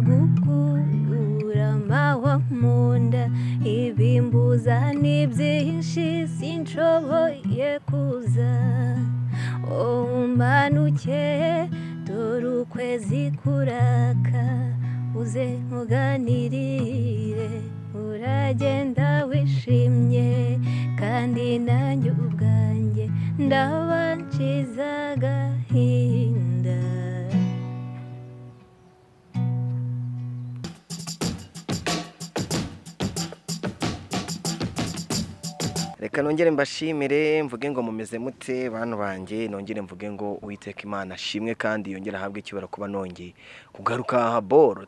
gukura amahwa mu nda ibimbuza ni byinshi sinshoboye kuza umanuke dore ukwezi kuraka uze nkuganirire uragenda wishimye kandi nanjye ubwanjye ndaba nshize agahinda. Reka nongere mbashimire mvuge ngo mumeze mute bantu banjye, nongere mvuge ngo Uwiteka Imana ashimwe kandi yongere ahabwe icyubahiro kuba nongeye kugaruka aha boro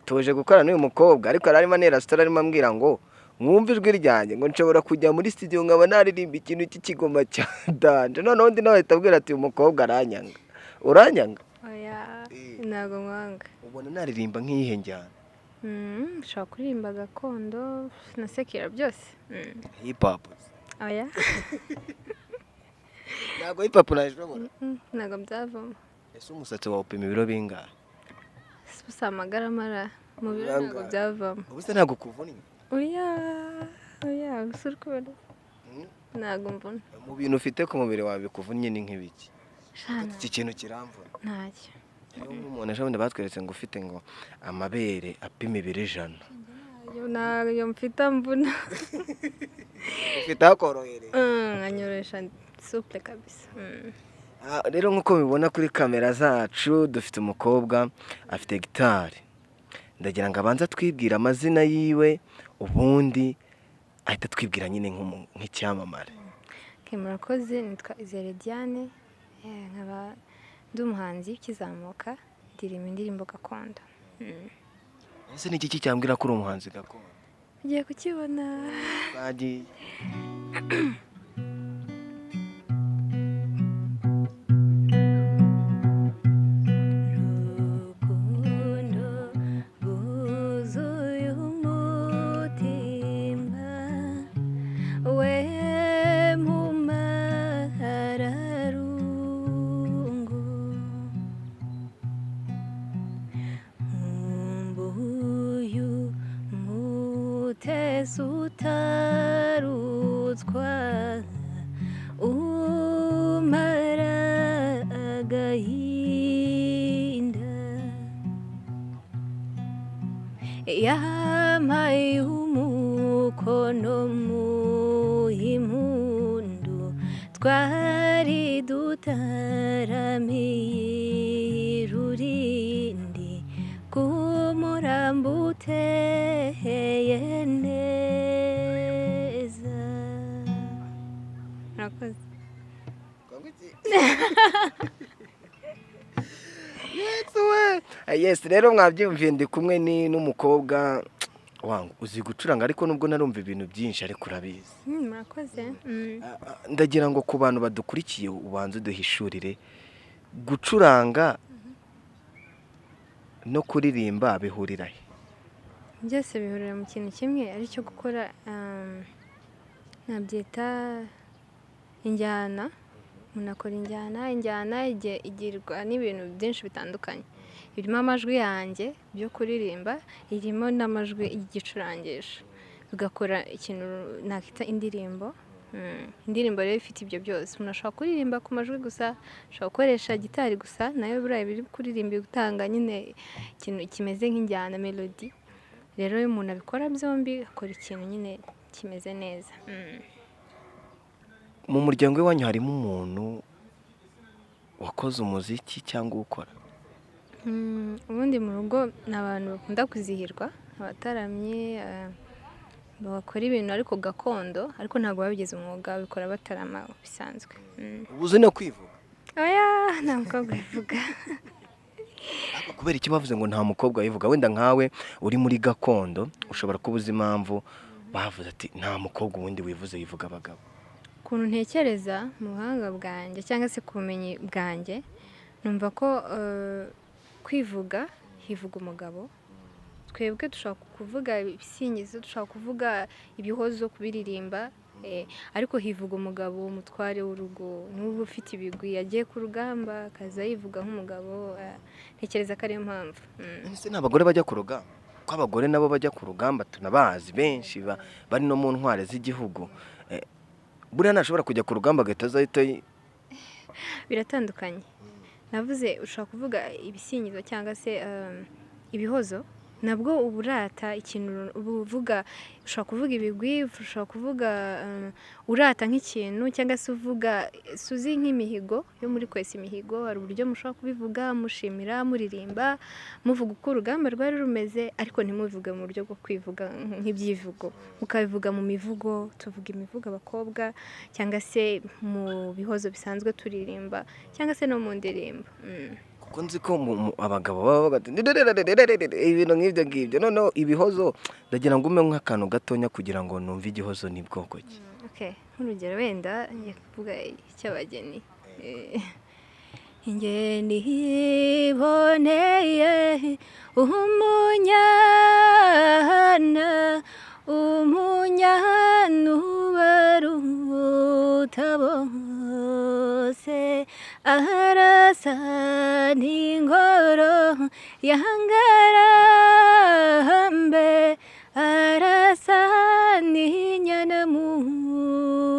tuje gukorana n'uyu mukobwa, ariko arimo anera sitora arimo ambwira ngo mwumve ijwi ryanjye ngo nshobora kujya muri studio nkaba naririmba ikintu cy'ikigoma cya danje, noneho undi nawe ahita abwira ati uyu mukobwa aranyanga. Uranyanga? Oya ntago nkwanga. Ubona naririmba nk'iyihe njyana? Ushobora kuririmba gakondo na sekira byose. Hip hop? Oya Ntabwo hip hop nayishobora? ntago byavamo. Ese umusatsi wawe upima ibiro bingahe? Gusa amagara mara mu biro ntago byavamo. Ubuse ntabwo kuvunnye? Oya usura kubera ntago mbona. Mu bintu ufite ku mubiri wawe bikuvunnye ni nk'ibiki? Iki kintu kiramvura? Ntacyo. Umuntu ejobundi batweretse ngo ufite ngo amabere apima ibiro 100. Nayo mfite mbona. Ufite akorohereye? Anyoresha souple kabisa. Rero nk'uko mubibona kuri kamera zacu dufite umukobwa afite gitari, ndagira ngo abanza twibwira amazina yiwe ubundi ahita twibwira nyine nk'icyamamare. Murakoze, nitwa Izere Diane, nkaba ndi umuhanzi ukizamuka ndirimba indirimbo gakondo. Ese ni iki cyambwira ko uri umuhanzi gakondo? Ugiye kukibona. Bagiye. Utarutswa umara agahinda yampaye umukono mu impundu twari dutaramiye rurindi kumurambo uteye neza. Murakoze. Yes, rero mwabyumviye ndi kumwe n'umukobwa wangu uzi gucuranga, ariko nubwo narumva ibintu byinshi ariko urabizi. Murakoze. Ndagira ngo ku bantu badukurikiye ubanze uduhishurire gucuranga no kuririmba bihurira he? Byose bihurira mu kintu kimwe ari cyo gukora nabyita injyana. Umuntu akora injyana igirwa n'ibintu byinshi bitandukanye. Irimo amajwi yanjye byo kuririmba, irimo n'amajwi y'igicurangisho, bigakora ikintu nakita indirimbo. Indirimbo rero ifite ibyo byose. Umuntu ashobora kuririmba ku majwi gusa, ashobora gukoresha gitari gusa, nayo buriya biri kuririmba gutanga nyine ikintu kimeze nk'injyana melody. Rero iyo umuntu abikora byombi akora ikintu nyine kimeze neza. Mu muryango w'iwanyu harimo umuntu wakoze umuziki cyangwa ukora? Ubundi mu rugo ni abantu bakunda kuzihirwa, abataramye bakora ibintu ariko gakondo, ariko ntabwo babigize umwuga, babikora batarama bisanzwe. Ubuze no kwivuga? Oya nta mukobwa wivuga. Kubera iki bavuze ngo nta mukobwa wivuga? Wenda nkawe uri muri gakondo ushobora kuba uzi impamvu bavuze ati nta mukobwa ubundi wivuze yivuga abagabo. Ukuntu ntekereza mu buhanga bwanjye cyangwa se ku bumenyi bwanjye, numva ko kwivuga hivuga umugabo. Twebwe dushobora kuvuga ibisingizo, dushobora kuvuga ibihozo, kubiririmba, ariko hivuga umugabo umutware w'urugo n'ubu ufite ibigwi yagiye ku rugamba akaza yivuga nk'umugabo ntekereza ko ariyo mpamvu. ese n'abagore bajya ku rugamba ko abagore nabo bajya ku rugamba tunabazi benshi bari no mu ntware z'igihugu buriya ntashobora kujya ku rugamba agahita azahita Biratandukanye. Navuze ushobora kuvuga ibisingizo cyangwa se ibihozo nabwo uburata ikintu uvuga ushobora kuvuga ibigwi ushobora kuvuga urata nk'ikintu cyangwa se uvuga suzi nk'imihigo yo muri kwesa imihigo hari uburyo mushobora kubivuga mushimira muririmba muvuga uko urugamba rwari rumeze ariko ntimubivuge mu buryo bwo kwivuga nk'ibyivugo mukabivuga mu mivugo tuvuga imivugo abakobwa cyangwa se mu bihozo bisanzwe turirimba cyangwa se no mu ndirimbo. kuko nzi ko abagabo baba bagati ibintu nk'ibyo ngibyo noneho ibihozo ndagira ngo ume nk'akantu gatonya kugira ngo numve igihozo ni bwoko ki. Nk'urugero wenda ngiye kuvuga icy'abageni ingeni iboneye umunyana ubaruta bose arasa n'ingoro yangarambe arasa n'inyana mu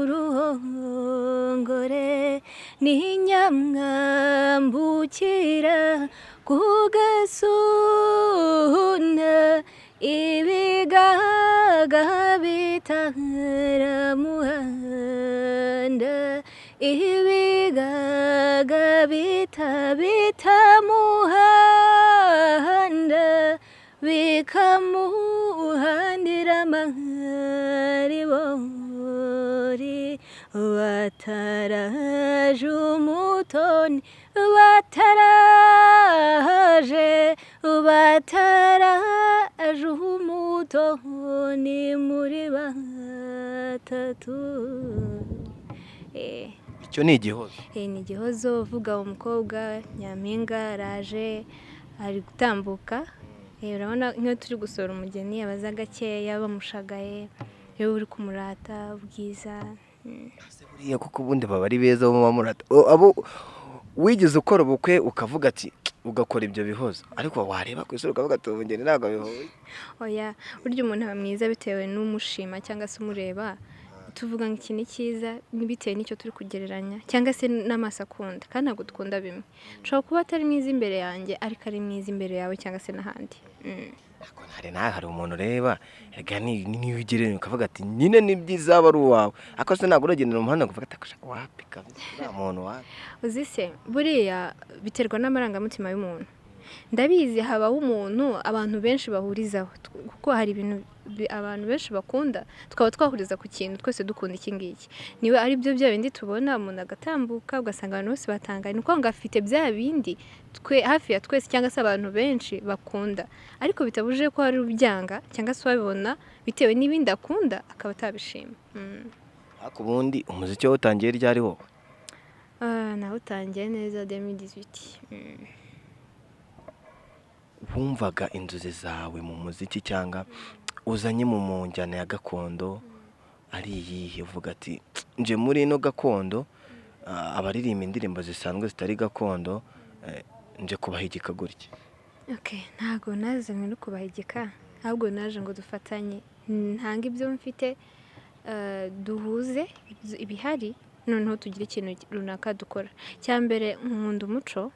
ruhongore n'inyamwambukira ku gasuna ibigaga bitaramuhanda ibigaga bitamuhanda bikamuhandira amaribori bataraje umutoni bataraje umutoni muri batatu. icyo ni igihozo. Ni igihozo uvuga umukobwa nyampinga araje ari gutambuka urabona nk'iyo turi gusura umugeni abaza gakeya bamushagaye iyo uri kumurata ubwiza. buriya kuko ubundi baba ari beza bo bamurata abo wigeze ukora ubukwe ukavuga ati ugakora ibyo bihozo ariko wareba ku isura ukavuga ati ubugeni ntabwo bihoye. Oya burya umuntu aba mwiza bitewe n'umushima cyangwa se umureba tuvuga ngo iki ni cyiza bitewe n'icyo turi kugereranya cyangwa se n'amaso akunda kandi ntabwo dukunda bimwe ushobora kuba atari mwiza imbere yanjye ariko ari mwiza imbere yawe cyangwa se n'ahandi. hari umuntu ureba niyo ugereranya ukavuga ati nyine ni byiza aba ari uwawe ariko se ntabwo uragendera mu muhanda ukavuga ati wapi kabisa nta muntu wapi. Uzi se buriya biterwa n'amarangamutima y'umuntu ndabizi habaho umuntu abantu benshi bahurizaho kuko hari ibintu abantu benshi bakunda tukaba twahuriza ku kintu twese dukunda iki ngiki niba ari byo bya bindi tubona umuntu agatambuka ugasanga abantu bose batangaye ni uko ngo afite bya bindi hafi ya twese cyangwa se abantu benshi bakunda ariko bitabujije ko hari ubyanga cyangwa se wabibona bitewe n'ibindi akunda akaba atabishima. ariko ubundi umuziki wawe utangiye ryari wowe? nawe utangiye neza 2018. wumvaga inzozi zawe mu muziki cyangwa uzanye mu njyana ya gakondo ari iyihe uvuga ati nje muri ino gakondo abaririmba indirimbo zisanzwe zitari gakondo nje kubahigika gutya. ntabwo nazanywe no kubahigika ahubwo naje ngo dufatanye ntanga ibyo mfite duhuze ibihari noneho tugire ikintu runaka dukora. cyambere nkunda umuco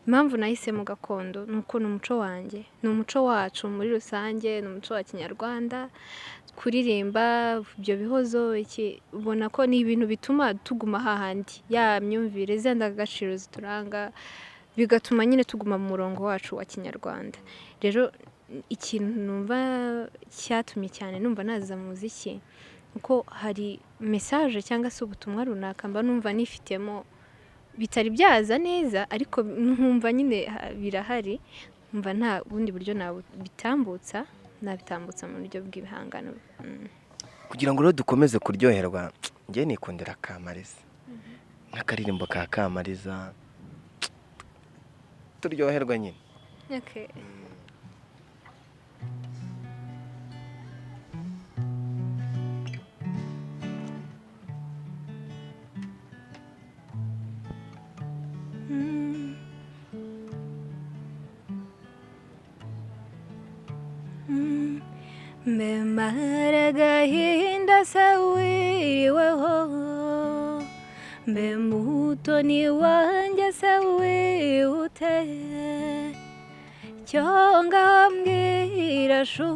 impamvu nahisemo gakondo ni uko ni umuco wanjye ni umuco wacu muri rusange ni umuco wa kinyarwanda kuririmba ibyo bihozo ubona ko ni ibintu bituma tuguma hahandi ya myumvire za ndangagaciro zituranga bigatuma nyine tuguma mu murongo wacu wa kinyarwanda. rero ikintu numva cyatumye cyane numva naza mu muziki kuko hari message cyangwa se ubutumwa runaka mba numva nifitemo bitari byaza neza ariko nkumva nyine birahari mva nta bundi buryo nabitambutsa mu buryo bw'ibihangano. kugira ngo rero dukomeze kuryoherwa njye nikundira Kamariza nk'akaririmbo ka Kamariza turyoherwa nyine. mbe mara agahinda se wiriweho mbe mutoni wanjye se wihuteye cyonga mbwira shu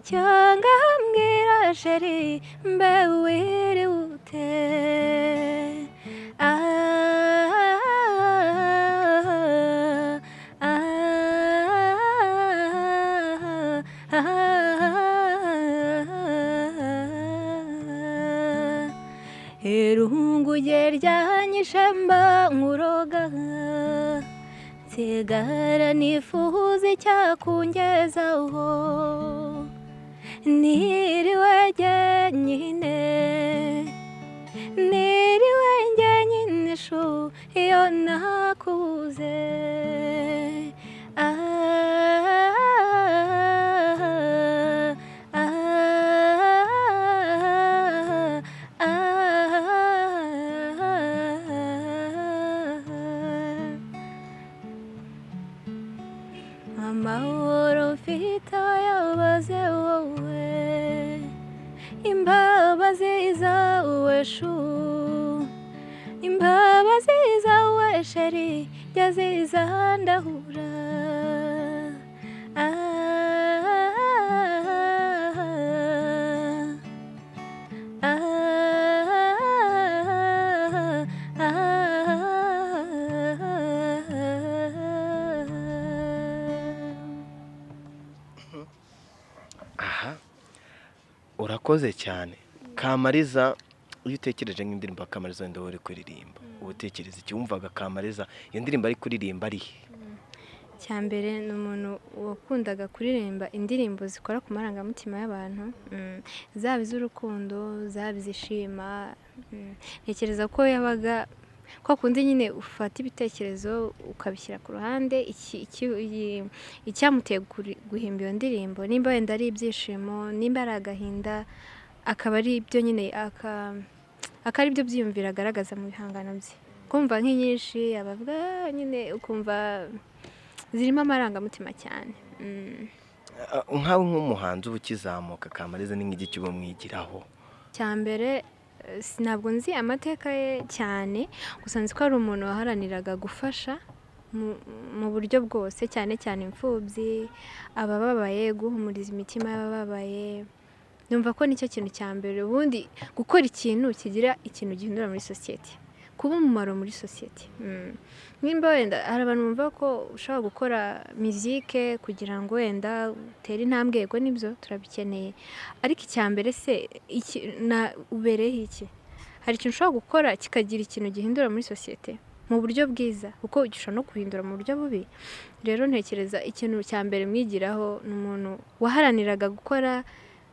cyonga mbwira sheri mbe wiriwute irungu rye ryanyishe mba nkuroga nsigara nifuza icyakungezaho niriwe jyenyine shu iyo nakuze amahoro mfite yabaze wowe imbabazi zawe shu imbabazi zawe sheri jyazizandahura aha urakoze cyane Kamariza. Iyo utekereje nk'indirimbo Kamariza wenda uri kuririmba uba utekereza iki? Wumvaga Kamariza iyo ndirimbo ari kuririmba ari he? cyambere ni umuntu wakundaga kuririmba indirimbo zikora ku marangamutima y'abantu zaba iz'urukundo zaba izishima ntekereza ko yabaga kwa kundi nyine ufata ibitekerezo ukabishyira ku ruhande icyamuteye guhimba iyo ndirimbo nimba wenda ari ibyishimo nimba ari agahinda akaba ari ibyo nyine akari byo byiyumvira agaragaza mu bihangano bye kumva nk'inyinshi abavuga nyine ukumva zirimo amarangamutima cyane nkawe nk'umuhanzi uba ukizamuka Kamariza ni nk'igiki uba mwigiraho? cyambere ntabwo nzi amateka ye cyane gusa nzi ko ari umuntu waharaniraga gufasha mu buryo bwose cyane cyane imfubyi abababaye guhumuriza imitima y'abababaye numva ko nicyo kintu cya mbere ubundi gukora ikintu kigira ikintu gihindura muri sosiyete kuba umumaro muri sosiyete nimba wenda hari abantu bumva ko ushobora gukora muzike kugira ngo wenda utere intambwe yego nibyo turabikeneye ariko icya mbere se ubereye iki hari ikintu ushobora gukora kikagira ikintu gihindura muri sosiyete mu buryo bwiza kuko gishobora no guhindura mu buryo bubi rero ntekereza ikintu cya mbere mwigiraho ni umuntu waharaniraga gukora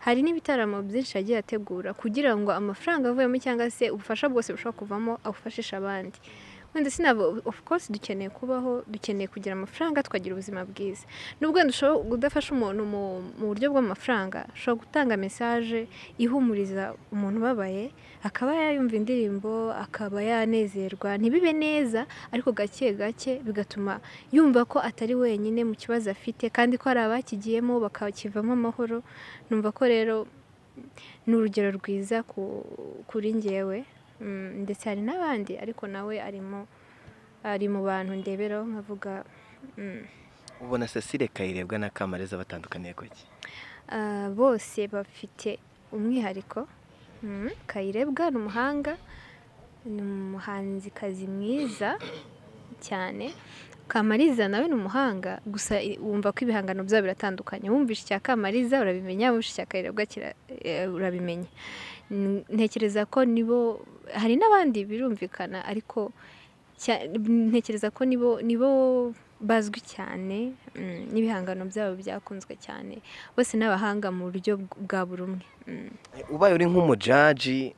hari n'ibitaramo byinshi yagiye ategura kugira ngo amafaranga avuyemo cyangwa se ubufasha bwose bushobora kuvamo abufashisha abandi wenda sinabo of course dukeneye kubaho dukeneye kugira amafaranga tukagira ubuzima bwiza nubwo dushobora kudafasha umuntu mu buryo bw'amafaranga ushobora gutanga message ihumuriza umuntu babaye akaba yayumva indirimbo akaba yanezerwa ntibibe neza ariko gake gake bigatuma yumva ko atari wenyine mu kibazo afite kandi ko hari abakigiyemo bakakivamo amahoro numva ko rero ni urugero rwiza kuri njyewe ndetse hari n'abandi ariko nawe ari mu bantu ndeberaho nkavuga ubona Cecile Kayirebwa na Kamariza batandukaniye kuki? bose bafite umwihariko Kayirebwa ni umuhanga ni umuhanzikazi mwiza cyane Kamariza nawe ni umuhanga gusa wumva ko ibihangano byabo biratandukanye wumvishe icya Kamariza urabimenya wumvishe icya Kayirebwa urabimenya ntekereza ko nibo hari n'abandi birumvikana ariko ntekereza ko nibo bazwi cyane n'ibihangano byabo byakunzwe cyane bose n'abahanga mu buryo bwa buri umwe ubaye uri nk'umujaji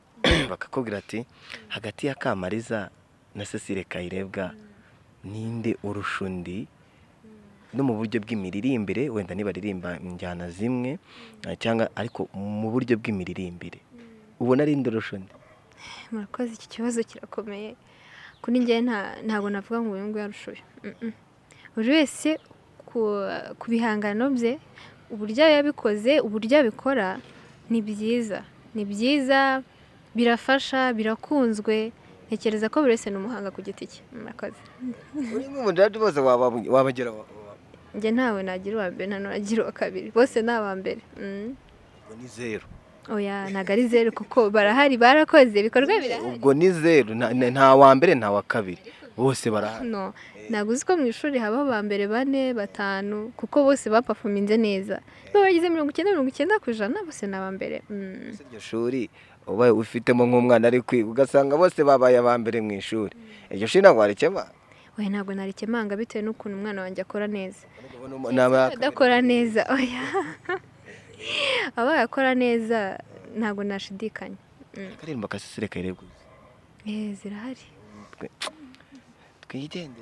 bakakubwira ati hagati ya Kamariza na Cecile Kayirebwa ninde urusha undi no mu buryo bw'imiririmbire wenda nibaririmba injyana zimwe cyangwa ariko mu buryo bw'imiririmbire ubona ari nde urusha undi? murakoze iki kibazo kirakomeye kuri njye ntabwo navuga ngo uyu nguyu arusha uyu buri wese ku bihangano bye uburyo yabikoze uburyo abikora ni byiza birafasha birakunzwe ntekereza ko buri wese ni umuhanga ku giti cye murakoze uri nk'umujaji bose wabagera njye ntawe nagira uwa mbere nta nagira uwa kabiri bose ni aba mbere ubwo ni zero oya ntabwo ari zeru kuko barahari barakoze ibikorwa birahari ubwo ni zero nta wa mbere nta wa kabiri bose barahari no ntabwo uzi ko mu ishuri habaho ba mbere 4 5 kuko bose bapafuminze neza iyo bagize 90% bose ni aba mbere iryo shuri ubaye ufitemo nk'umwana ari kwiga ugasanga bose babaye aba mbere mu ishuri iryo shuri ntabwo warikemanga oya ntabwo narikemanga bitewe n'ukuntu umwana wanjye akora neza n'aba adakora neza oya abaye akora neza ntabwo nashidikanya karirimba kasisire kayirebwa zirahari twigende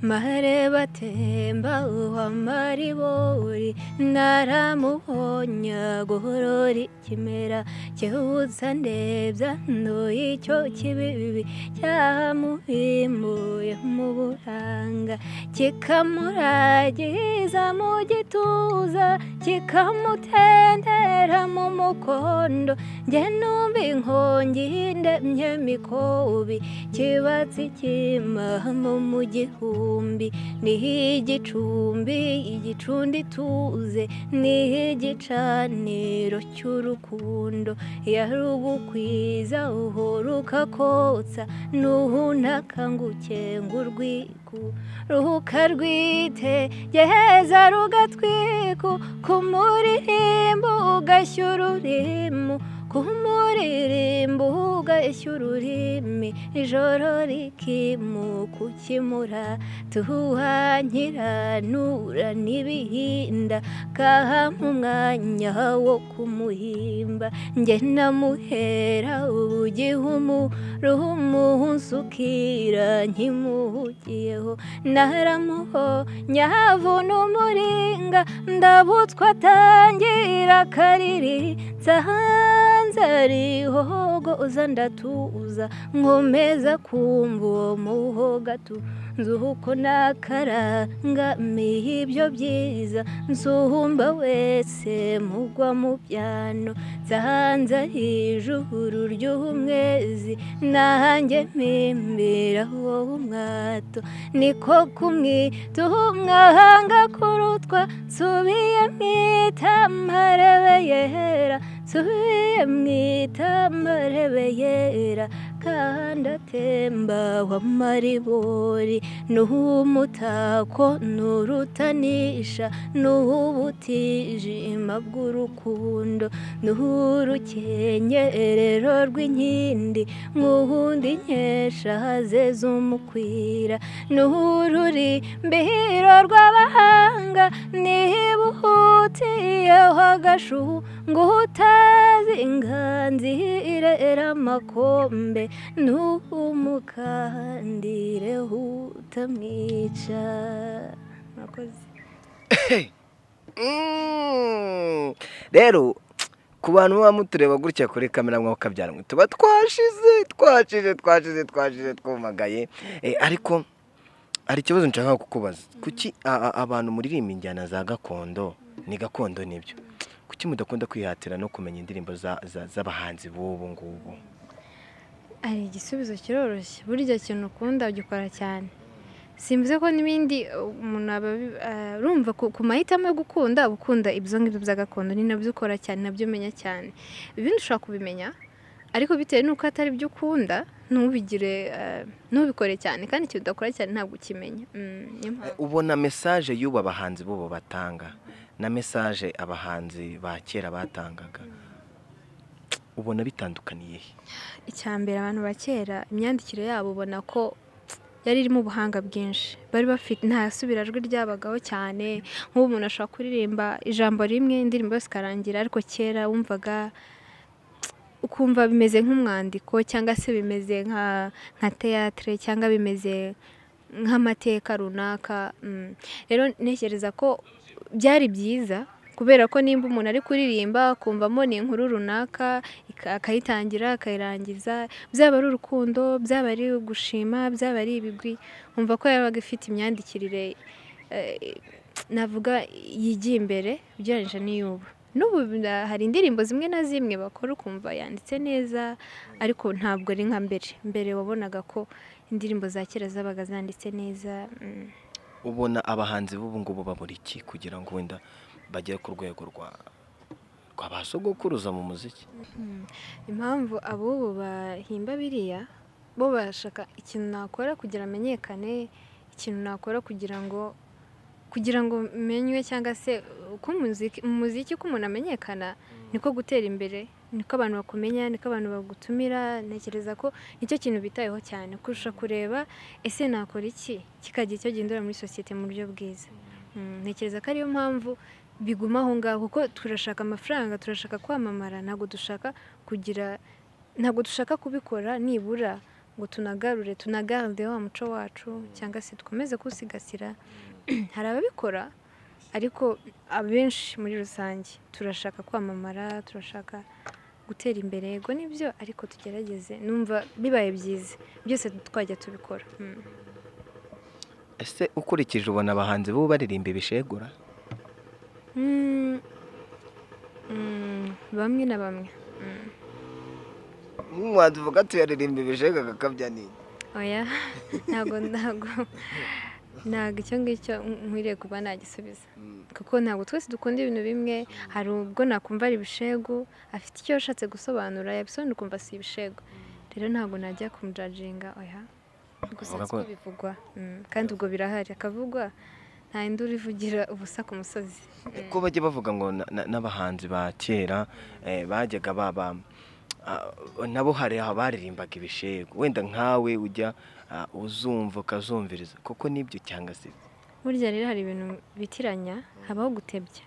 mareba atemba uwamaribori naramuhonya guhorora ikimera cyewutsa ndebya ndoye icyo kibibi cyamuhimbuye mu buranga kikamuragiza mu gituza kikamutendera mu mukondo njye numva inkongi ndemye mikobi kibatsi kimamo mu gihumbi niho igicundi tuze niho igicaniro cy'urukundo yarugukwiza uhora ukakotsa nuhuntakanguke ngo urwiku rukarwite geheza rugatwiku kumuririmbo ugashyura ururimu kumuririmbo ugashyura ururimi ijoro rikimuka ukimura tuhanyiranura n'ibihinda kahampa umwanya wo kumuhimba njye namuhera umunsi ukira nkimuhugiyeho naramuho nyavuna umuringa ndabutswa atangira akariri nsanze arihogoza ndatuza nkomeza kumva uwo muhoga nzuko nakarangamiye ibyo byiza nsumba wese mugwa mu byano nsanze ijuru ry'umwezi nanjye mpimbira wowe umwato niko kumwita umwahanga kurutwa nsubiye mwita marebe yera nsubiye mwita marebe yera kandi atemba w'amaribori n'umutako n'urutanisha n'ubutijima bw'urukundo n'urukenyerero rw'inkindi nk'uhundi nkesha hazeze umukwira n'ururimbiro rw'abahanga nibuhutiyeho agashuhu ngo utazi inganzi irera amakombe n'umukandire utamwica rero ku bantu baba mutureba gutya kuri kamera mwakabyara mwe tuba twashize twumagaye ariko hari ikibazo nshaka kukubaza kuki abantu muririmba injyana za gakondo ni gakondo nibyo kuki mudakunda kwihatira no kumenya indirimbo z'abahanzi b'ubu ngubu ari igisubizo kiroroshye burya kintu ukunda ugikora cyane simvuze ko n'ibindi umuntu urumva ku mahitamo yo gukunda ukunda ibyo ngibyo bya gakondo ni nabyo ukora cyane nabyo umenya cyane ibindi ushobora kubimenya ariko bitewe n'uko atari byo ukunda ntubikore cyane kandi ikintu udakora cyane ntabwo ukimenya ubona mesaje y'ubu abahanzi b'ubu batanga na mesaje abahanzi ba kera batangaga ubona bitandukaniye icya mbere abantu ba kera imyandikire yabo ubona ko yari irimo ubuhanga bwinshi bari bafite nta subirajwi ryabagaho cyane nk'ubu umuntu ashobora kuririmba ijambo rimwe indirimbo yose ikarangira ariko kera wumvaga ukumva bimeze nk'umwandiko cyangwa se bimeze nka théâtre cyangwa bimeze nk'amateka runaka rero ntekereza ko byari byiza kubera ko nimba umuntu ari kuririmba akumvamo ni inkuru runaka akayitangira akayirangiza, byaba ari urukundo, byaba ari gushima, byaba ari ibigwi, wumva ko yabaga ifite imyandikire navuga yigiye imbere ugereranyije n'iy'ubu. N'ubu hari indirimbo zimwe na zimwe bakora ukumva yanditse neza, ariko ntabwo ari nka mbere. Mbere wabonaga ko indirimbo za kera zabaga zanditse neza. ubona abahanzi b'ubu ngubu babura iki kugira ngo wenda bagere ku rwego rwa ba sogokuruza mu muziki? Impamvu ab'ubu bahimba biriya, bo bashaka ikintu nakora kugira amenyekane, ikintu nakora kugira ngo menywe, cyangwa se umuziki ko umuntu amenyekana niko gutera imbere, niko abantu bakumenya, niko abantu bagutumira. Ntekereza ko nicyo kintu bitayeho cyane kurusha kureba ese nakora iki kikagira icyo gihindura muri sosiyete mu buryo bwiza. Ntekereza ko ariyo mpamvu biguma aho ngaho, kuko turashaka amafaranga, turashaka kwamamara, ntabwo dushaka kubikora nibura ngo tunagarde wa muco wacu, cyangwa se dukomeze kuwusigasira. Hari ababikora, ariko abenshi muri rusange turashaka kwamamara, turashaka gutera imbere. Yego nibyo, ariko tugerageze, numva bibaye byiza byose twajya tubikora. Ese ukurikije ubona abahanzi b'ubu baririmba ibishegura? Bamwe na bamwe. Nk'umuhanzi uvuga tuyaririmba ibishega agakabya nini? Oya, ntabwo icyo ngicyo nkwiriye kuba nagisubiza, kuko ntabwo twese dukunda ibintu bimwe. Hari ubwo nakumva ari ibishegu, afite icyo yashatse gusobanura, yabisobanura ukumva si ibishegu. Rero ntabwo najya kumujajinga. Oya, gusa siko bivugwa, kandi ubwo birahari, akavugwa nta induru ivugira ubusa ku musozi. Ko bajya bavuga ngo n'abahanzi ba kera bajyaga nabo hari abaririmbaga ibishegu, wenda nkawe ujya uzumva ukazumviriza, kuko nibyo cyangwa se? Burya rero hari ibintu bitiranya, habaho gutebya.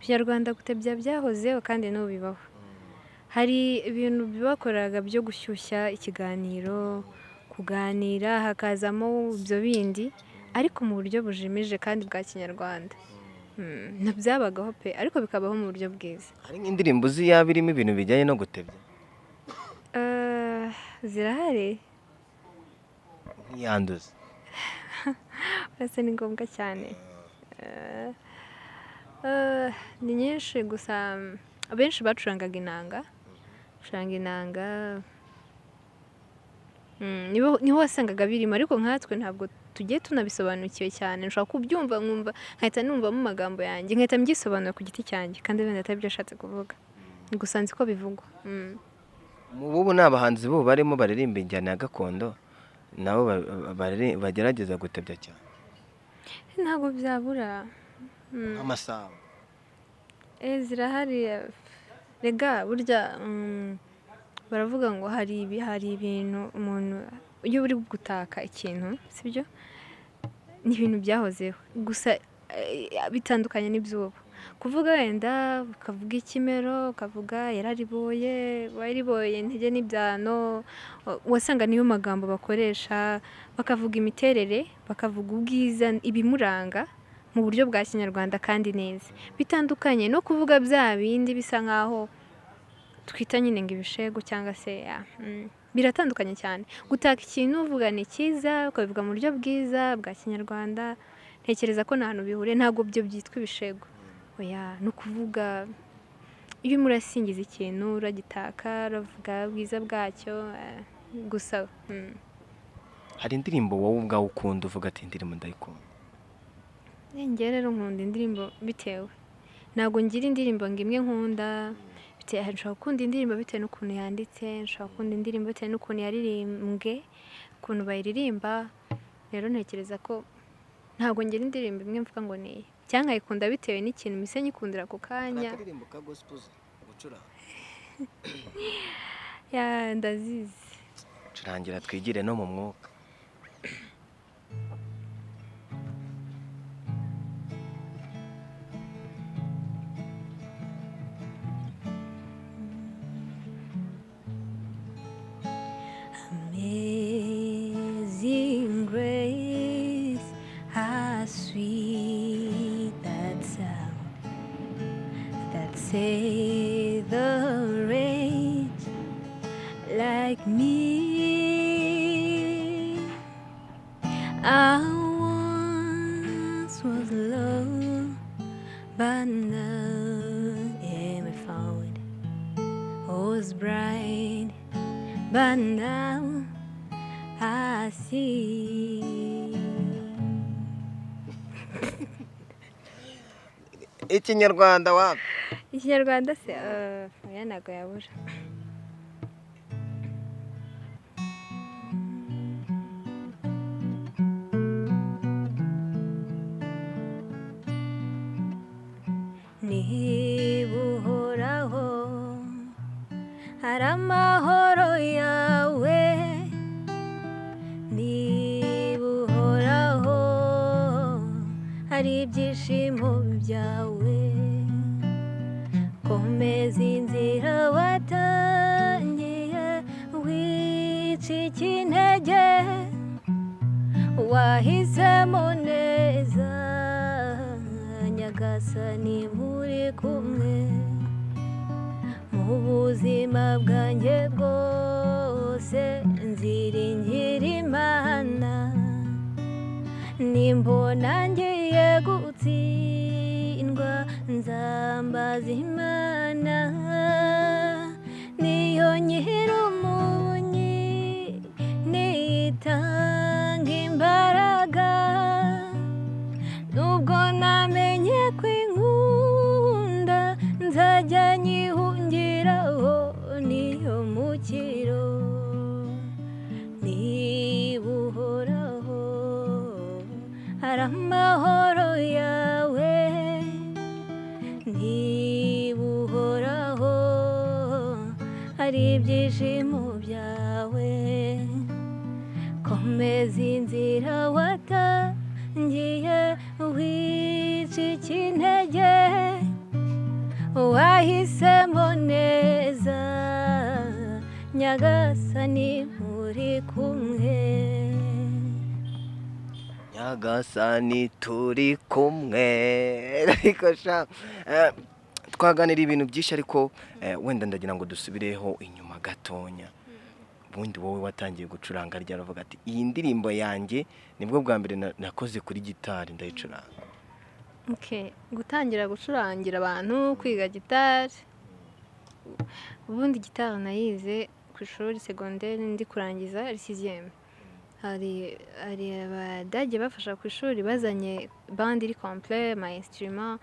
Kinyarwanda gutebya byahozeho kandi n'ubu bibaho. Hari ibintu bakoraga byo gushyushya ikiganiro, kuganira, hakazamo ibyo bindi, ariko mu buryo bujimije kandi bwa kinyarwanda. Byabagaho pe, ariko bikabaho mu buryo bwiza. Hari nk'indirimbo uzi yaba irimo ibintu bijyanye no gutebya? Zirahari. Nk'iyanduza? Uretse ni ngombwa cyane. Ni nyinshi, gusa abenshi bacurangaga inanga. Gucuranga inanga niho wasangaga birimo, ariko nkatwe ntabwo tugiye tunabisobanukiwe cyane. Nshobora kubyumva nkumva, nkahita numvamo amagambo yanjye, nkahita mbyisobanura ku giti cyanjye, kandi wenda atari byo ashatse kuvuga, gusa nzi ko bivugwa. Mu bubu ni abahanzi b'ubu barimo baririmba injyana ya gakondo, nabo bagerageza gutebya cyane? Ntabwo byabura. Nk'amasabo? Zirahari. Rega burya baravuga ngo hari ibintu umuntu iyo uri gutaka ikintu, sibyo, ni ibintu byahozeho, gusa bitandukanye n'iby'ubu. Kuvuga wenda ukavuga ikimero, ukavuga wariboye intege n'ibyano, wasanga niyo magambo bakoresha, bakavuga imiterere, bakavuga ubwiza, ibimuranga mu buryo bwa kinyarwanda kandi neza. Bitandukanye no kuvuga bya bindi bisa nkaho twita nyine ngo ibishego, cyangwa se biratandukanye cyane. Gutaka ikintu uvuga ni cyiza, ukabivuga mu buryo bwiza bwa kinyarwanda, ntekereza ko nta hantu bihuriye. Ntabwo byo byitwa ibishego. Oya, ni ukuvuga iyo urimo urasingiza ikintu, uragitaka, uravuga ubwiza bwacyo, gusa. Hari indirimbo wowe ubwawe ukunda uvuga ati indirimbo ndayikunda? Njye rero nkunda indirimbo bitewe. Ntabwo ngira indirimbo ngo imwe nkunda. Nshobora gukunda indirimbo bitewe n'ukuntu yanditse, nshobora gukunda indirimbo bitewe n'ukuntu yaririmbwe, ukuntu bayiririmba. Rero ntekereza ko ntabwo ngira indirimbo imwe mvuga ngo ni iyi, cyangwa nkayikunda bitewe n'ikintu mise nyikundira ako kanya. Akaririmbo ka gospel gucuranga? Ndazizi. Curangira twigire no mu mwuka. Amazing grace, how sweet that sound that saved the wretch like me. I once was low, but now am I found. Was bright, but now I see. Ikinyarwanda wapi? Ikinyarwanda se oya ntago yabura. Niba uhoraho hari amahoro yawe, niba uhoraho hari ibyishimo byawe, komeza inzira watangiye wicika intege, wahisemo neza nyagasani muri kumwe mu buzima bwanjye bwose, nziringira Imana nimbona ngiye gutsindwa, nzambaza Imana niyo nyir'umunyi nitanga imbaraga, nubwo namenye kwinkunda nzajya nyihungiraho niyo mukiro. Niba uhoraho hari amahoro yawe, niba uhoraho hari ibyishimo byawe, komeza inzira watangiye wicika intege, wahisemo neza nyagasani muri kumwe. Nyagasani turi kumwe. Ariko sha twaganira ibintu byinshi, ariko wenda ndagira ngo dusubireho inyuma gatonya. Ubundi wowe watangiye gucuranga ryari uvuga ati iyi ndirimbo yanjye nibwo bwa mbere nakoze kuri gitari ndayicuranga? Gutangira gucurangira abantu, kwiga gitari, ubundi gitari nayize ku ishuri segonderi ndi kurangiza sixième. Hari abadage bafasha ku ishuri bazanye band iri complet, ama instrument,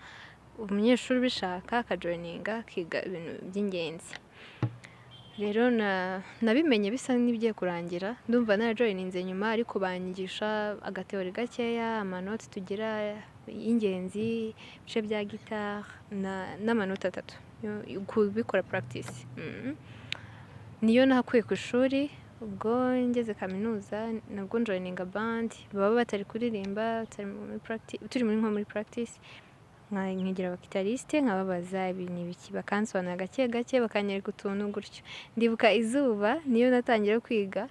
umunyeshuri ubishaka akajoininga akiga ibintu by'ingenzi. Rero nabimenye bisa n'ibigiye kurangira, ndumva narajoininze nyuma, ariko banyigisha agateori gakeya, amanota tugira y'ingenzi, ibice bya gitari n'amanota 3 kubikora practice. Niyo nakuye ku ishuri. Ubwo ngeze kaminuza nabwo joininga band, baba batari kuririmba, turi muri practice, nkigira abagitariste nkababaza ibintu biki, bakansobanurira gake gake, bakanyereka utuntu gutyo. Ndibuka izuba niyo natangira kwiga,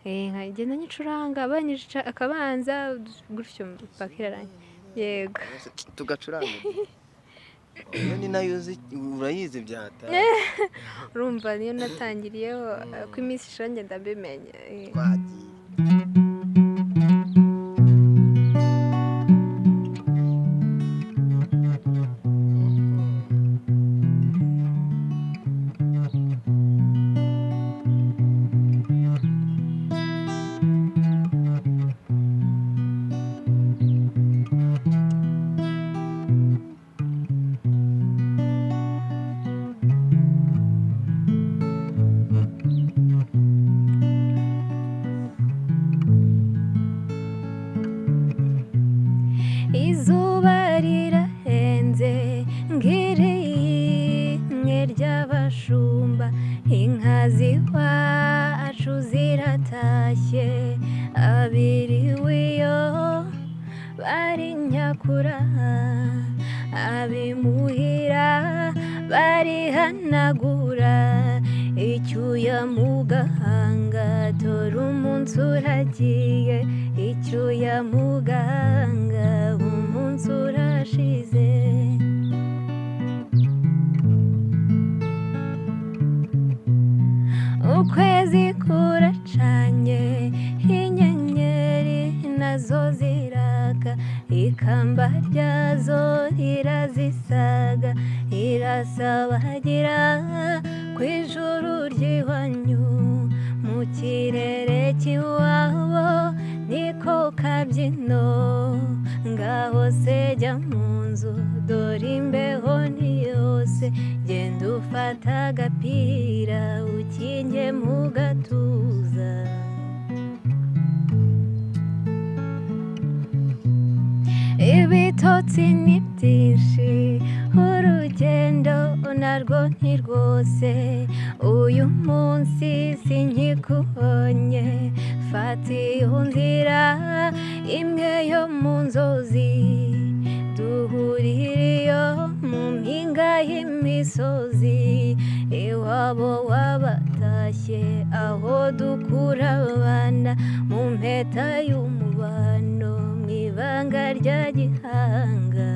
nkagenda nyicuranga, banyica akabanza gutyo bakiraranye. Yego tugacuranga. Iyo ni nayo urayizi byata. Urumva niyo natangiriyeho, ko iminsi ishira ngenda mbimenye. Izuba rirahenze ng'irimwe ry'abashumba, inka z'iwacu ziratashye, abiriwe iyo bari nyakura, abimuhira barihanagura, icyuya mu gahanga, dore umunsi uragiye, icyuya mu gahanga, umunsi urashize. Ukwezi irazisaga irasabagira ku ijuru ry'iwanyu mu kirere cy'iwabo niko kabyino ngaho se jya mu nzu dore imbeho ni yose genda ufata agapira ukinge mu gatuza ibitotsi ni byinshi urugendo narwo ni rwose uyu munsi sinkikubonye fata iyo nzira imwe yo mu nzozi duhurire iyo mu mpinga y'imisozi iwabo wabatashye aho dukura abana mu mpeta y'umubano mu ibanga rya gihanga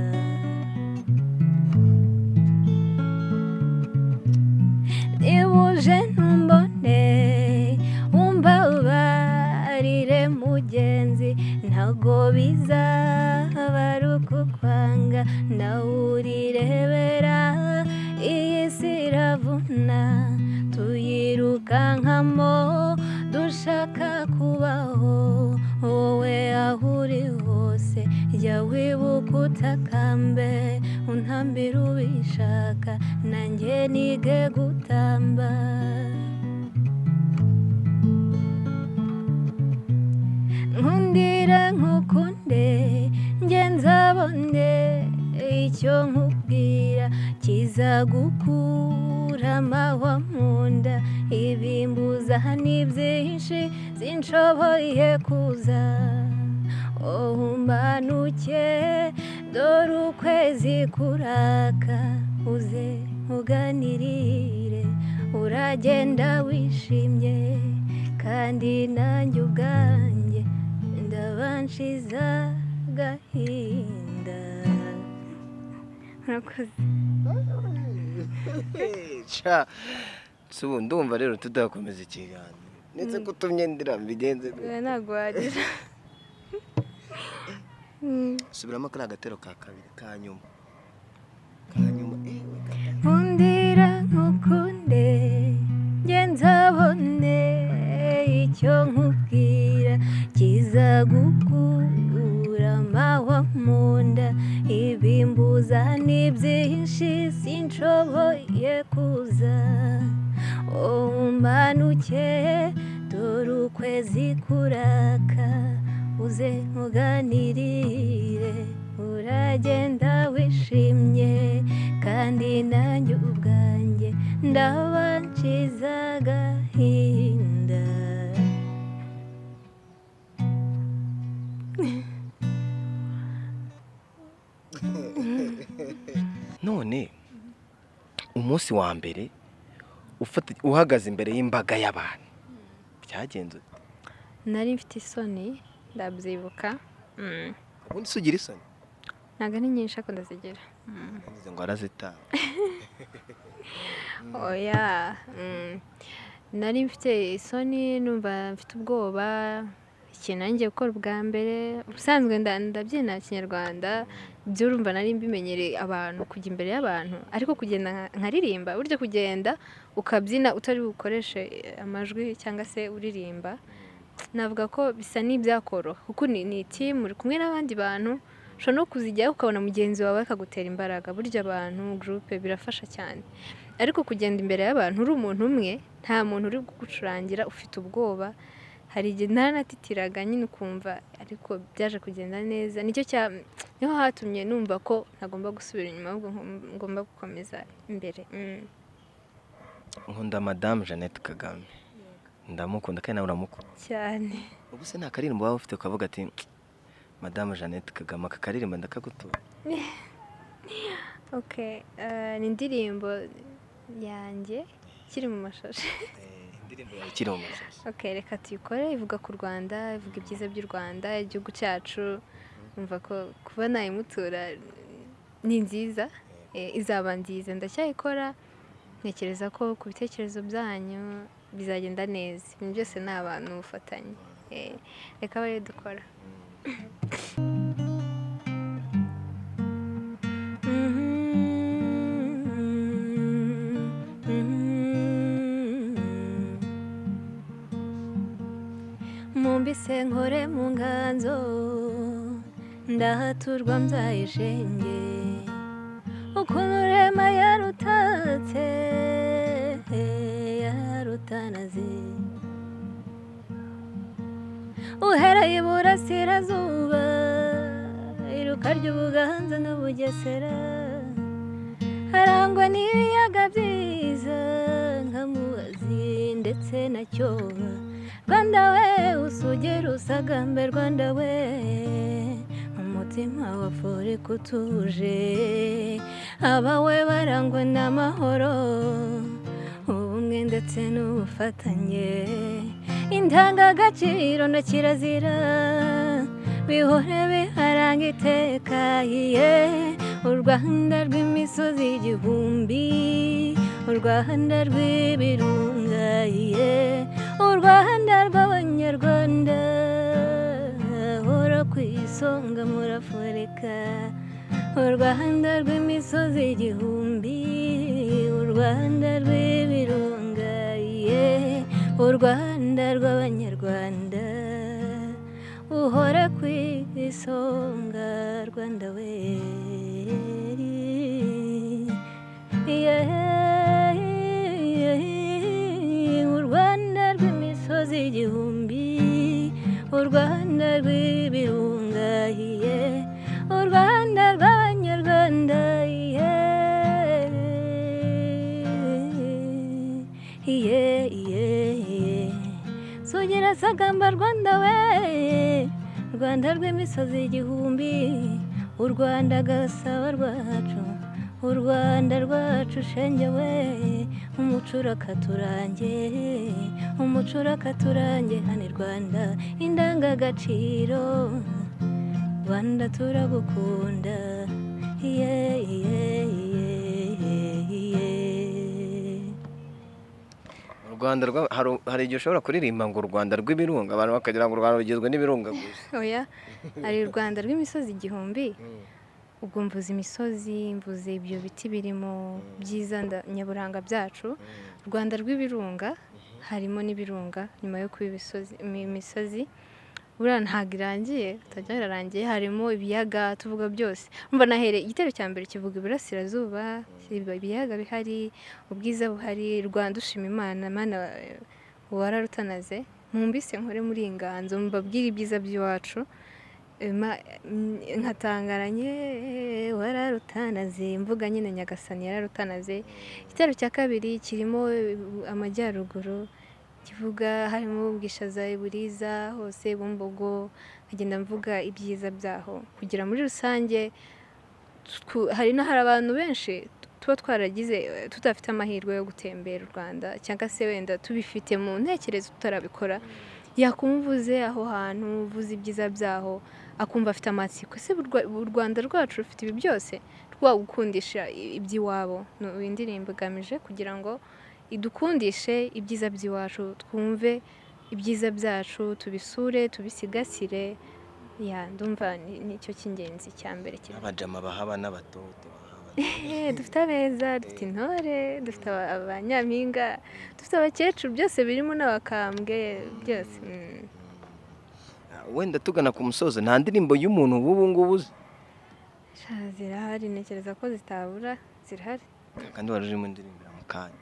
niwuje ntumbone umbabarire mugenzi ntago bizaba ari ukukwanga nawe urirebera iyi si iravuna tuyirukankamo dushaka kubaho wowe aho uri hose jya wibuka utakambe untambire ubishaka nanjye nige gutamba nkundira nkukunde njye nzabone icyo nkubwira kizagukura amahwa mu nda ibimbuza ni byinshi sinshoboye kuza umanuke dore ukwezi kuraka uze uganirire uragenda wishimye kandi nanjye ubwanjye ndabanshiza agahinda murakoze ubu ndumva rero tudakomeza ikiganiro ndetse ko utumye ndira mbigenze ntabwo wagira subiramo kariya agatero ka kabiri ka nyuma nkundira nkukunde njye nzabone icyo nkubwira kizagukura amahwa mu nda ibimbuza ni byinshi sinshoboye kuza umanuke dore ukwezi kuraka uze uganirire uragenda wishimye kandi nanjye ubwanjye ndabanshiza agahinda none umunsi wa mbere uhagaze imbere y'imbaga y'abantu byagenze nari mfite isoni ndabyibuka ubundi se ugira isoni ntabwo ari nyinshi ariko ndazigira ngo arazitaha oya nari mfite isoni numva mfite ubwoba ikintu nanjye gukora ubwa mbere ubusanzwe ndabyina kinyarwanda byo urumva nari mbimenyereye abantu kujya imbere y'abantu ariko kugenda nkaririmba burya kugenda ukabyina utari bukoreshe amajwi cyangwa se uririmba navuga ko bisa n'ibyakoroha kuko ni team uri kumwe n'abandi bantu ushobora no kuzijyaho ukabona mugenzi wawe akagutera imbaraga burya abantu groupe birafasha cyane ariko kugenda imbere y'abantu uri umuntu umwe nta muntu uri kugucurangira ufite ubwoba hari igihe naranatitiraga nyine ukumva ariko byaje kugenda neza niho hatumye numva ko ntagomba gusubira inyuma ahubwo ngomba gukomeza imbere nkunda Madame Jeannette Kagame ndamukunda kandi nawe uramukunda cyane ubu se nta karirimbo waba ufite ukavuga ati Madame Jeannette Kagame aka karirimbo ndakagutura okay ni indirimbo yanjye kiri mu mashashi indirimbo yawe ikiri mu mashashi okay reka tuyikore ivuga ku Rwanda ivuga ibyiza by'u Rwanda igihugu cyacu umva ko kuba nayimutura ni nziza izaba nziza ndacyayikora ntekereza ko ku bitekerezo byanyu bizagenda neza ibintu byose ni abantu ubufatanye reka bari dukora mbise nkore mu nganzo ndahaturwa mbyaye shenge ukuntu rema yarutatse yarutanaze uhereye iburasirazuba iruka ry'ubuganza n'ubugesera harangwa n'ibiyaga byiza nka muhazi ndetse na cyoba Rwanda we usugera usagambe Rwanda we umutima w'Afurika utuje abawe barangwa n'amahoro ubumwe ndetse n'ubufatanye indangagaciro na kirazira bihore biharanga iteka u Rwanda rw'imisozi igihumbi u Rwanda rw'ibirunga u Rwanda rw'abanyarwanda hora ku isonga muri Afurika u Rwanda rw'imisozi igihumbi u Rwanda rw'ibirunga u Rwanda rw'abanyarwanda uhora ku isonga Rwanda we u Rwanda rw'imisozi igihumbi u Rwanda rw'ibirunga u Rwanda rw'abanyarwanda sugira sagamba Rwanda we Rwanda rw'imisozi igihumbi u Rwanda gasaba rwacu u Rwanda rwacu shenge we umucura katurange hano Rwanda indangagaciro Rwanda turagukunda Rwanda hari igihe ushobora kuririmba ngo u Rwanda rw'ibirunga abantu bakagira ngo u Rwanda rugizwe n'ibirunga gusa oya ari u Rwanda rw'imisozi igihumbi ubwo mvuze imisozi mvuze ibyo biti birimo byiza nyaburanga byacu u Rwanda rw'ibirunga harimo n'ibirunga nyuma yo kuba imisozi buriya ntabwo irangiye utajya irarangiye harimo ibiyaga tuvuga byose umva nahereye igitero cya mbere kivuga iburasirazuba ibiyaga bihari ubwiza buhari Rwanda ushima Imana wararutanaze mumbise nkore muri inganzo mbabwire ibyiza by'iwacu nkatangaranye wararutanaze mvuga nyine Nyagasani yararutanaze igitero cya kabiri kirimo amajyaruguru kivuga harimo ubwishaza buriza hose bumbogo agenda mvuga ibyiza byaho kugira muri rusange hari abantu benshi tuba twaragize tudafite amahirwe yo gutembera u Rwanda cyangwa se wenda tubifite mu ntekerezo tutarabikora yakumvuze aho hantu uvuze ibyiza byaho akumva afite amatsiko ese u Rwanda rwacu rufite ibi byose rwagukundisha iby'iwabo indirimbo igamije kugira ngo idukundishe ibyiza by'iwacu twumve ibyiza byacu tubisure tubisigasire ndumva nicyo cy'ingenzi cya mbere abajama bahaba n'abatoto dufite abeza dufite intore dufite abanyampinga dufite abakecuru byose birimo n'abakambwe byose wenda tugana ku musozo nta ndirimbo y'umuntu w'ubu ngubu uzi zirahari ntekereza ko zitabura zirahari kandi wari urimo indirimbo mu kanya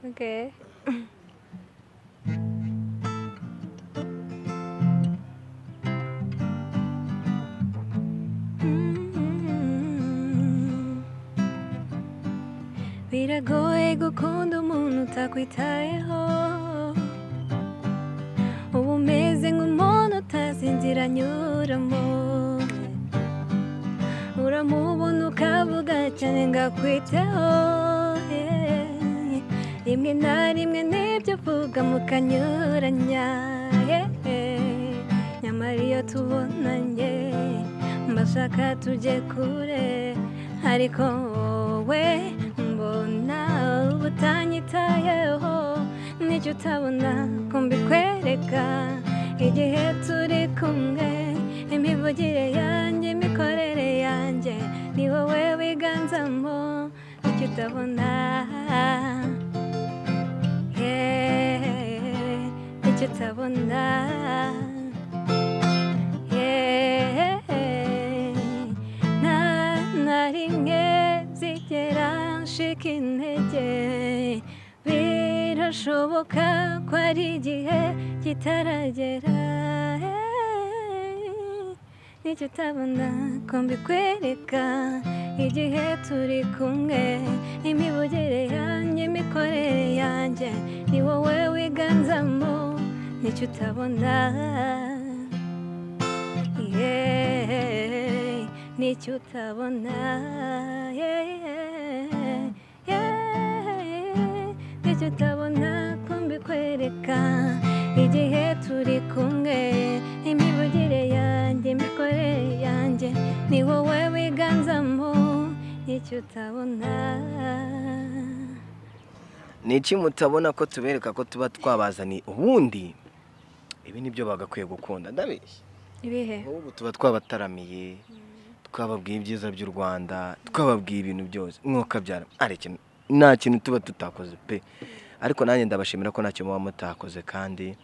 okay biragoye gukunda umuntu utakwitayeho uba umeze nk'umuntu utazi inzira anyuramo uramubona ukavuga cyane ngakwiteho rimwe na rimwe n'ibyo uvuga mukanyuranya nyamara iyo tubonanye mbashaka tujye kure ariko wowe mbona ubutanyitayeho n'icyo utabona ko mbikwereka igihe turi kumwe imivugire yanjye imikorere yanjye ni wowe wiganzamo icyo utabona nicyo utabona. Yeah. Na rimwe zigera nshika intege, birashoboka ko ari igihe kitaragera. Nicyo utabona ko mbikwereka igihe turi kumwe, imibugire yanjye, imikorere yanjye, ni wowe wiganzamo. Nicyo utabona. Yeah. Nicyo utabona. Yeah. Nicyo utabona ko mbikwereka igihe turi kumwe, imibugire yanjye, imikorere yanjye, ni wowe wiganzamo. Nicyo utabona. ni iki mutabona ko tubereka ko tuba twabazaniye ubundi ibi nibyo bagakwiye gukunda ndabeshya. Ibihe? ubu tuba twabataramiye twababwiye ibyiza by'u Rwanda, twababwiye ibintu byose mwokabyara areke nta kintu tuba tutakoze pe, ariko nanjye ndabashimira ko ntacyo muba mutakoze kandi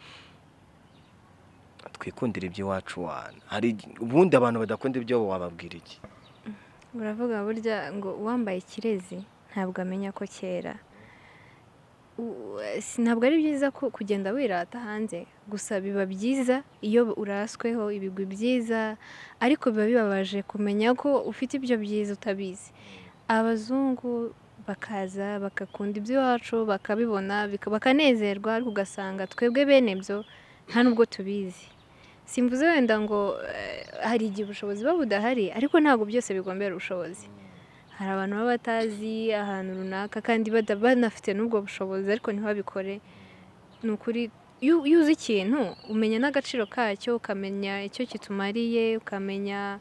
twikundira iby'iwacu wana. Hari ubundi abantu badakunda ibyo wababwira iki? Uravuga burya ngo uwambaye ikirezi ntabwo amenya ko kera. Ntabwo ari byiza kugenda wirata hanze, gusa biba byiza iyo urasweho ibigwi byiza, ariko biba bibabaje kumenya ko ufite ibyo byiza utabizi. Abazungu bakaza bagakunda iby'iwacu bakabibona bakanezerwa, ariko ugasanga twebwe bene byo nta nubwo tubizi. Simvuze wenda ngo hari igihe ubushobozi buba budahari, ariko ntabwo byose bigombera ubushobozi. Hari abantu baba batazi ahantu runaka kandi banafite n'ubwo bushobozi ariko ntibabikore. Ni ukuri iyo uzi ikintu umenya n'agaciro kacyo, ukamenya icyo kitumariye, ukamenya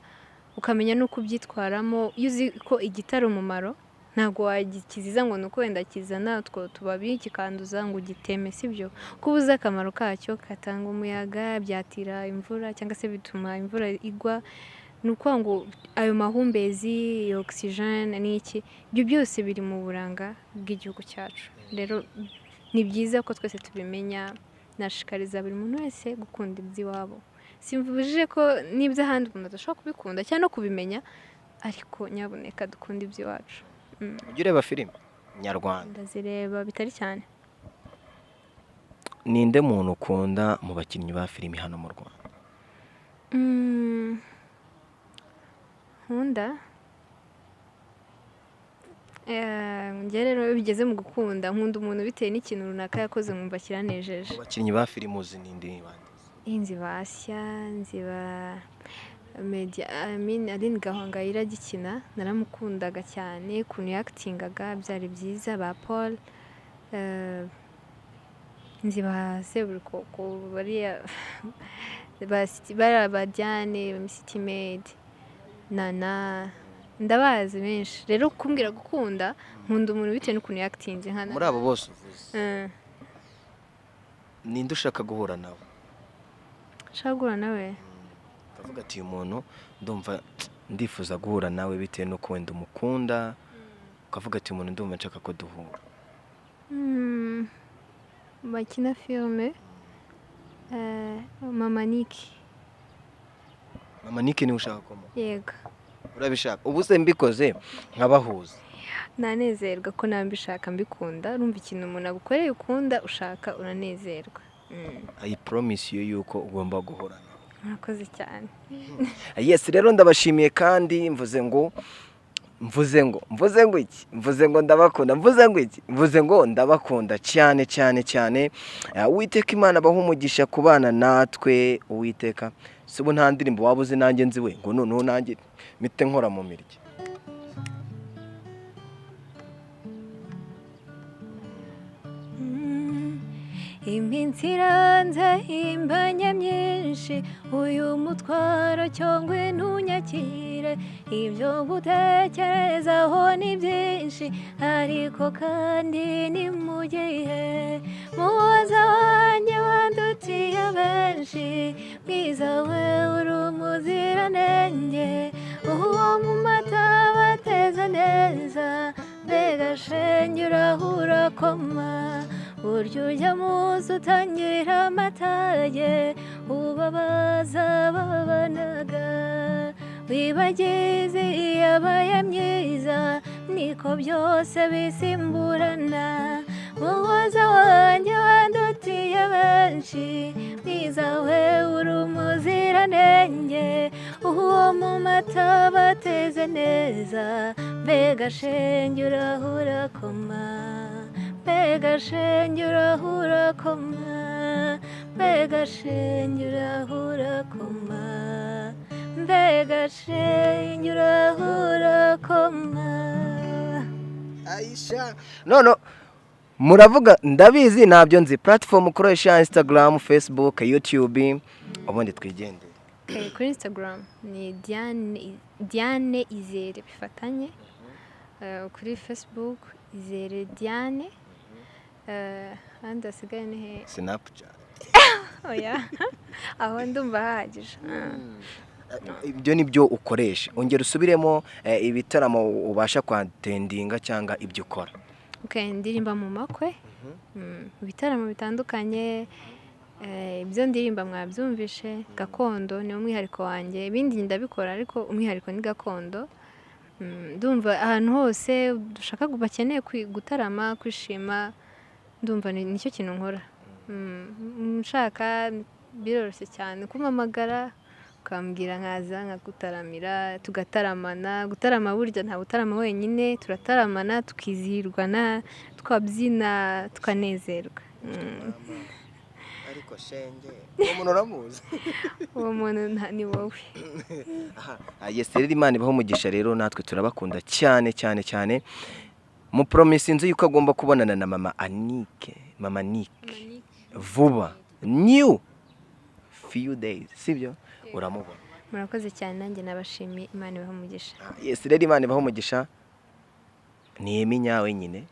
n'uko ubyitwaramo. Iyo uzi ko igitari umumaro ntabwo wakiziza ngo ni uko wenda kizana utwo tubabi kikanduza ngo ugiteme, sibyo. Kuba uzi akamaro kacyo, katanga umuyaga, byatira imvura cyangwa se bituma imvura igwa, ni ukuvuga ngo ayo mahumbezi, iyo oxygene n'iki, ibyo byose biri mu buranga bw'igihugu cyacu. Rero ni byiza ko twese tubimenya. Nashishikariza buri muntu wese gukunda iby'iwabo. Simvujije ko n'iby'ahandi umuntu adashobora kubikunda cyangwa no kubimenya, ariko nyabuneka dukunda iby'iwacu. Ujya ureba filime nyarwanda? Ndazireba bitari cyane. Ninde muntu ukunda mu bakinnyi ba filime hano mu Rwanda? Nkunda njye rero iyo bigeze mu gukunda nkunda umuntu bitewe n'ikintu runaka yakoze nkumva kiranejeje. Mu bakinnyi ba filime uzi ninde bande? Nzi ba Asya, nzi ba Aline Gahongayire agikina, naramukundaga cyane, ukuntu yakitingaga byari byiza. Ba Paul, nzi ba Seburikoko, bariya ba Diane, City Maid, Nana, ndabazi benshi. Rero kumbwira gukunda nkunda umuntu bitewe n'ukuntu yakitinze. Muri abo bose uvuze ninde ushaka guhura nawe? Nshaka guhura nawe? Ukavuga ati uyu muntu ndumva ndifuza guhura nawe bitewe n'uko wenda umukunda, ukavuga ati umuntu ndumva nshaka ko duhura. Bakina filime, Mama Niki. Mama Niki niwe ushaka ko? Yego. Urabishaka? Ubu se mbikoze nkabahuza? Nanezerwa ko nambishaka mbikunda. Urumva ikintu umuntu agukoreye ukunda ushaka uranezerwa. I promise you yuko ugomba guhura nawe. Murakoze cyane. Yes, rero ndabashimiye kandi mvuze ngo ndabakunda, mvuze ngo ndabakunda cyane cyane cyane. Uwiteka Imana abaha umugisha kubana natwe. Uwiteka si ubu nta ndirimbo waba uzi nanjye nzi we ngo noneho nanjye mite nkora mu mirya. Iminsi iranze imbanya myinshi, uyu mutwaro cyangwa ntunyakire. Ibyo gutekerezaho ni byinshi, ariko kandi ni mu gihe. Muhoza wanjye wandutiye benshi, mwiza we uri umuziranenge. Uwo mu mata bateza neza, mbega shenge urahura koma. buryo urya muzi utangira amatage ubabaza babanaga wibagize yabaye myiza niko byose bisimburana muhoza wanjye wandutiye benshi mwiza we uri umuziranenge uwo mu mata bateze neza mbega shenge urahura koma mbega shenge urahura koma mbega shenge urahura koma mbega shenge urahura koma. Aisha no muravuga ndabizi ntabyo nzi platform ukoresha Instagram, Facebook, YouTube ubundi twigendere. Kuri Instagram ni Diane Izere bifatanye, kuri Facebook Izere Diane, handi hasigaye ni he? Snapchat. Oya aho ndumva hahagije. Ibyo nibyo ukoresha, ongera usubiremo ibitaramo ubasha kwatendinga cyangwa ibyo ukora. Ndirimba mu makwe, ibitaramo bitandukanye, ibyo ndirimba mwabyumvishe, gakondo ni umwihariko wanjye, ibindi ndabikora ariko umwihariko ni gakondo. Ndumva ahantu hose dushaka bakeneye gutarama, kwishima, ndumva nicyo kintu nkora. Nshaka biroroshye cyane kumpamagara ukambwira nkaza nkagutaramira tugataramana. Gutarama burya nta gutarama wenyine, turataramana tukizihirwana, twabyina tukanezerwa. Ariko shenge umuntu uramuzi uwo muntu ni wowe. Yes, rero Imana ibaho umugisha rero natwe turabakunda cyane cyane cyane. Mu promise inzu yuko agomba kubonana na mama Nike vuba, new few days, sibyo? Uramubona. Murakoze cyane nanjye nabashimiye. Imana ibaho umugisha. Yes, rero Imana ibaho umugisha. Ni Emi nyawe nyine.